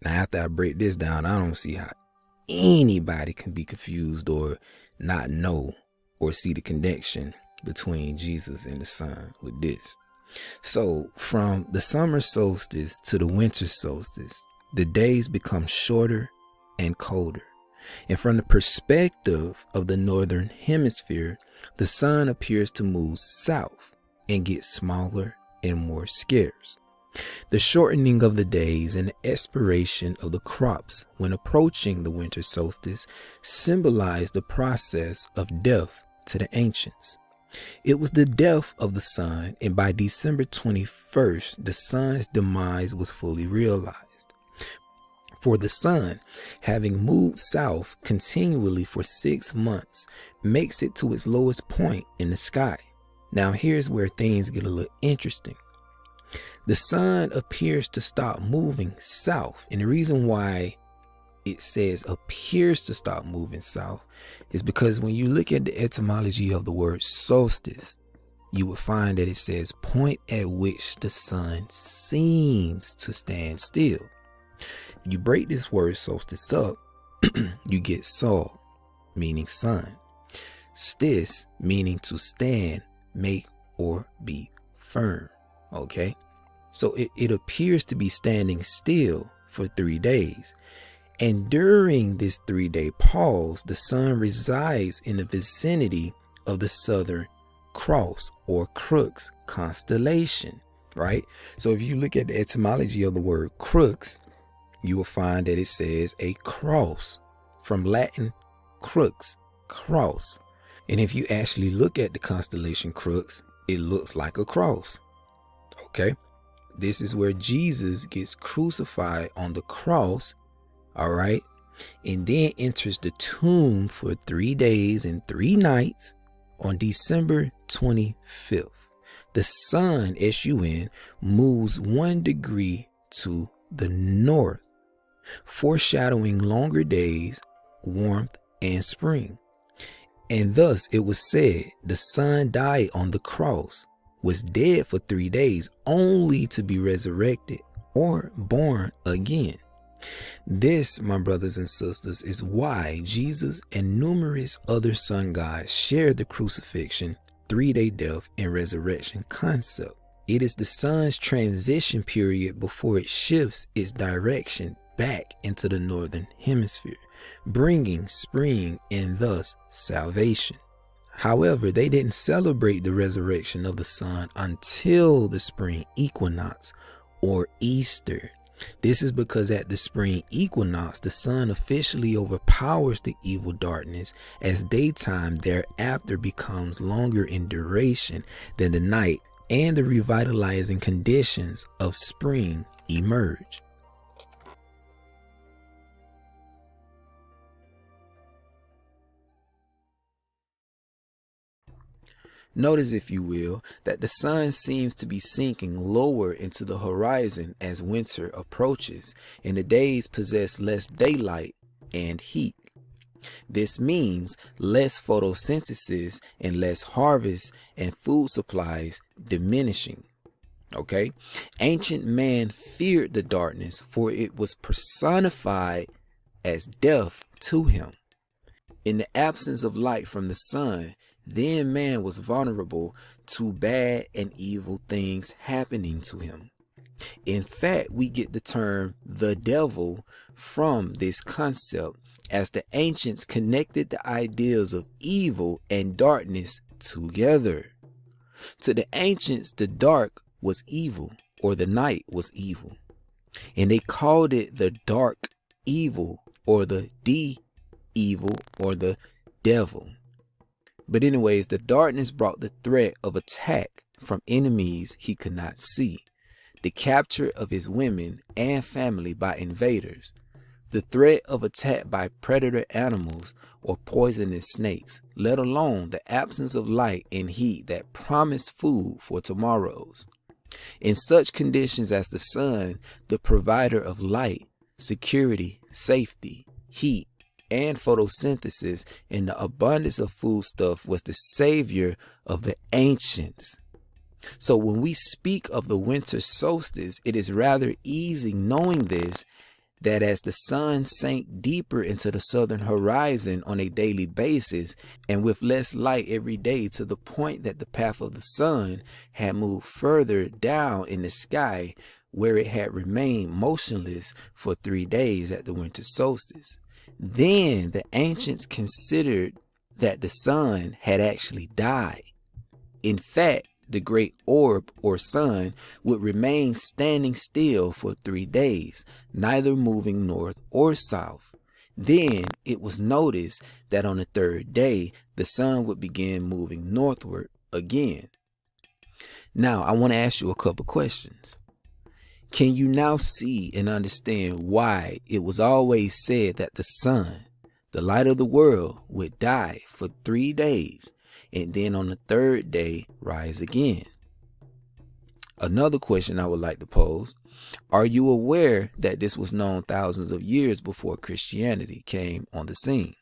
Now, after I break this down, I don't see how anybody can be confused or not know or see the connection between Jesus and the sun with this. So from the summer solstice to the winter solstice, the days become shorter and colder. And from the perspective of the northern hemisphere, the sun appears to move south and get smaller and more scarce. The shortening of the days and the expiration of the crops when approaching the winter solstice symbolize the process of death to the ancients. It was the death of the sun, and by December 21st, the sun's demise was fully realized. For the sun, having moved south continually for 6 months, makes it to its lowest point in the sky. Now here's where things get a little interesting. The sun appears to stop moving south, and the reason why it says appears to stop moving south is because when you look at the etymology of the word solstice, you will find that it says point at which the sun seems to stand still. If you break this word solstice up, you get sol, meaning sun, stis, meaning to stand, make, or be firm. Okay, so it appears to be standing still for 3 days. And during this 3-day pause, the sun resides in the vicinity of the Southern Cross or Crux constellation, right? So if you look at the etymology of the word crux, you will find that it says a cross, from Latin crux, cross. And if you actually look at the constellation Crux, it looks like a cross. Okay, this is where Jesus gets crucified on the cross. All right. And then enters the tomb for 3 days and 3 nights on December 25th. The sun, S-U-N, moves 1 degree to the north, foreshadowing longer days, warmth, and spring. And thus it was said the sun died on the cross, was dead for 3 days, only to be resurrected or born again. This, my brothers and sisters, is why Jesus and numerous other sun gods share the crucifixion, 3-day death, and resurrection concept. It is the sun's transition period before it shifts its direction back into the northern hemisphere, bringing spring and thus salvation. However, they didn't celebrate the resurrection of the sun until the spring equinox or Easter. This is because at the spring equinox, the sun officially overpowers the evil darkness, as daytime thereafter becomes longer in duration than the night, and the revitalizing conditions of spring emerge. Notice, if you will, that the sun seems to be sinking lower into the horizon as winter approaches, and the days possess less daylight and heat. This means less photosynthesis and less harvest, and food supplies diminishing. Okay, ancient man feared the darkness, for it was personified as death to him. In the absence of light from the sun, then man was vulnerable to bad and evil things happening to him. In fact, we get the term the devil from this concept, as the ancients connected the ideas of evil and darkness together. To the ancients, the dark was evil, or the night was evil, and they called it the dark evil, or the evil, or the devil. But anyways, the darkness brought the threat of attack from enemies he could not see, the capture of his women and family by invaders, the threat of attack by predator animals or poisonous snakes, let alone the absence of light and heat that promised food for tomorrows. In such conditions as the sun, the provider of light, security, safety, heat, and photosynthesis, and the abundance of foodstuff, was the savior of the ancients. So when we speak of the winter solstice, it is rather easy knowing this that as the sun sank deeper into the southern horizon on a daily basis and with less light every day, to the point that the path of the sun had moved further down in the sky, where it had remained motionless for 3 days at the winter solstice. Then the ancients considered that the sun had actually died. In fact, the great orb or sun would remain standing still for 3 days, neither moving north or south. Then it was noticed that on the 3rd day, the sun would begin moving northward again. Now, I want to ask you a couple questions. Can you now see and understand why it was always said that the sun, the light of the world, would die for 3 days and then on the 3rd day rise again? Another question I would like to pose: are you aware that this was known thousands of years before Christianity came on the scene?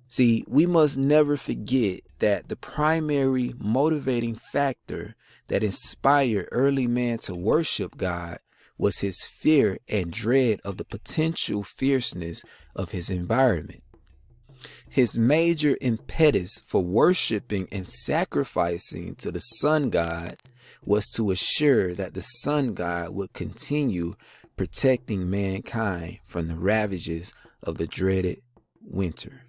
See, we must never forget that the primary motivating factor that inspired early man to worship God was his fear and dread of the potential fierceness of his environment. His major impetus for worshiping and sacrificing to the sun god was to assure that the sun god would continue protecting mankind from the ravages of the dreaded winter.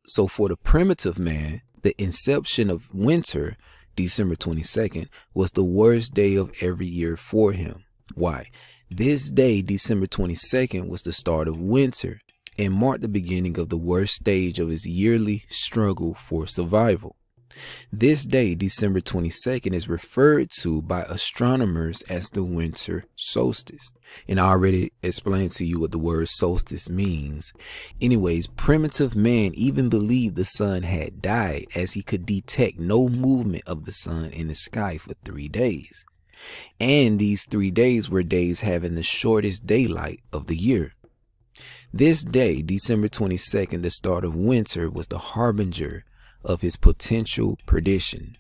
So for the primitive man, the inception of winter, December 22nd, was the worst day of every year for him. Why? This day, December 22nd, was the start of winter and marked the beginning of the worst stage of his yearly struggle for survival. This day, December 22nd, is referred to by astronomers as the winter solstice. And I already explained to you what the word solstice means. Anyways, primitive man even believed the sun had died, as he could detect no movement of the sun in the sky for 3 days. And these 3 days were days having the shortest daylight of the year. This day, December 22nd, the start of winter, was the harbinger of his potential perdition.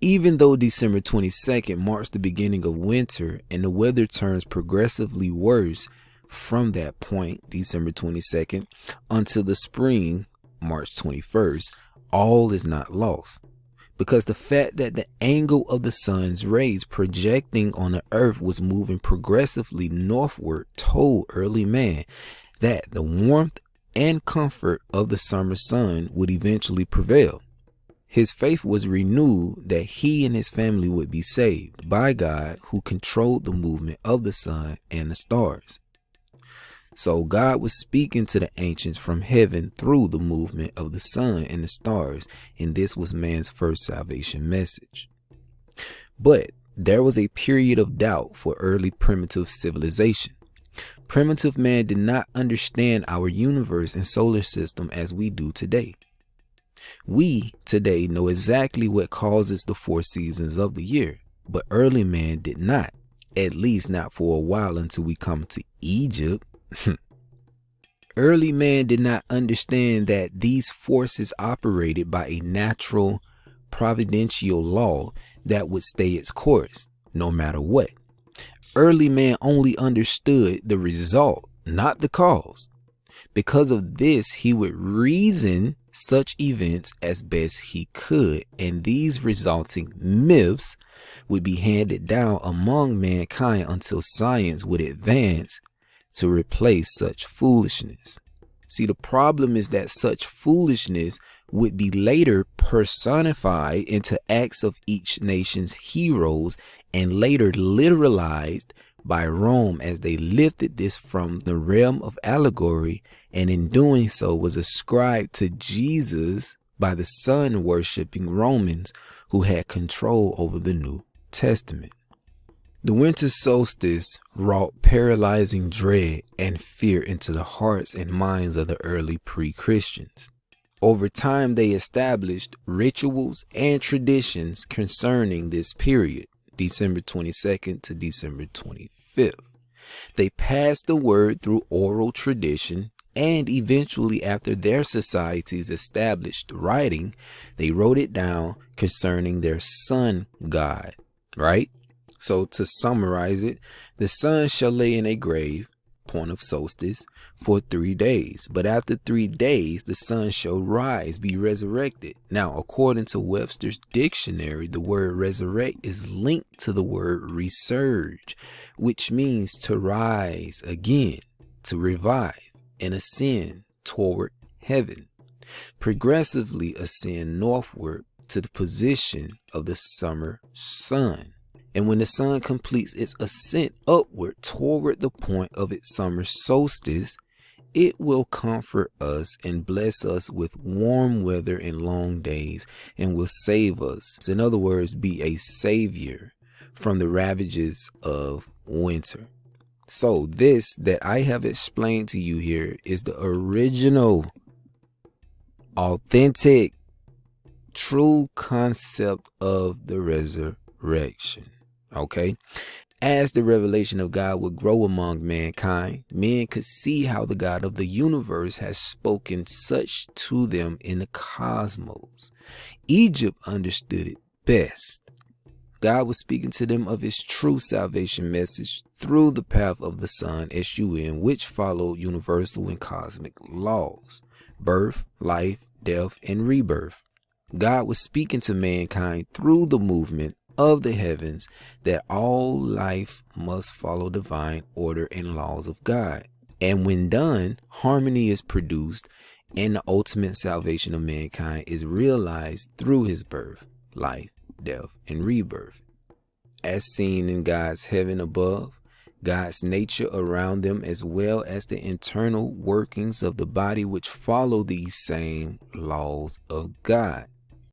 Even though December 22nd marks the beginning of winter and the weather turns progressively worse from that point, December 22nd, until the spring, March 21st, all is not lost. Because the fact that the angle of the sun's rays projecting on the earth was moving progressively northward told early man that the warmth and comfort of the summer sun would eventually prevail. His faith was renewed that he and his family would be saved by God, who controlled the movement of the sun and the stars. So God was speaking to the ancients from heaven through the movement of the sun and the stars, and this was man's first salvation message. But there was a period of doubt for early primitive civilization. Primitive man did not understand our universe and solar system as we do today. We today know exactly what causes the 4 seasons of the year, but early man did not, at least not for a while until we come to Egypt. Early man did not understand that these forces operated by a natural providential law that would stay its course no matter what. Early man only understood the result, not the cause. Because of this, he would reason such events as best he could, and these resulting myths would be handed down among mankind until science would advance to replace such foolishness. See, the problem is that such foolishness would be later personified into acts of each nation's heroes and later literalized by Rome as they lifted this from the realm of allegory, and in doing so was ascribed to Jesus by the sun-worshipping Romans who had control over the New Testament. The winter solstice wrought paralyzing dread and fear into the hearts and minds of the early pre-Christians. Over time, they established rituals and traditions concerning this period, December 22nd to December 25th. They passed the word through oral tradition, and eventually, after their societies established writing, they wrote it down concerning their sun god, right? So to summarize it, the sun shall lay in a grave, point of solstice, for 3 days. But after 3 days, the sun shall rise, be resurrected. Now, according to Webster's dictionary, the word resurrect is linked to the word resurge, which means to rise again, to revive and ascend toward heaven, progressively ascend northward to the position of the summer sun. And when the sun completes its ascent upward toward the point of its summer solstice, it will comfort us and bless us with warm weather and long days, and will save us. In other words, be a savior from the ravages of winter. So this that I have explained to you here is the original, authentic, true concept of the resurrection. Okay, as the revelation of God would grow among mankind, men could see how the God of the universe has spoken such to them in the cosmos. Egypt understood it best. God was speaking to them of his true salvation message through the path of the Son, S-U-N, which followed universal and cosmic laws: birth, life, death, and rebirth. God was speaking to mankind through the movement of the heavens that all life must follow divine order and laws of God. And when done, harmony is produced, and the ultimate salvation of mankind is realized through his birth, life, death, and rebirth. As seen in God's heaven above, God's nature around them, as well as the internal workings of the body which follow these same laws of God.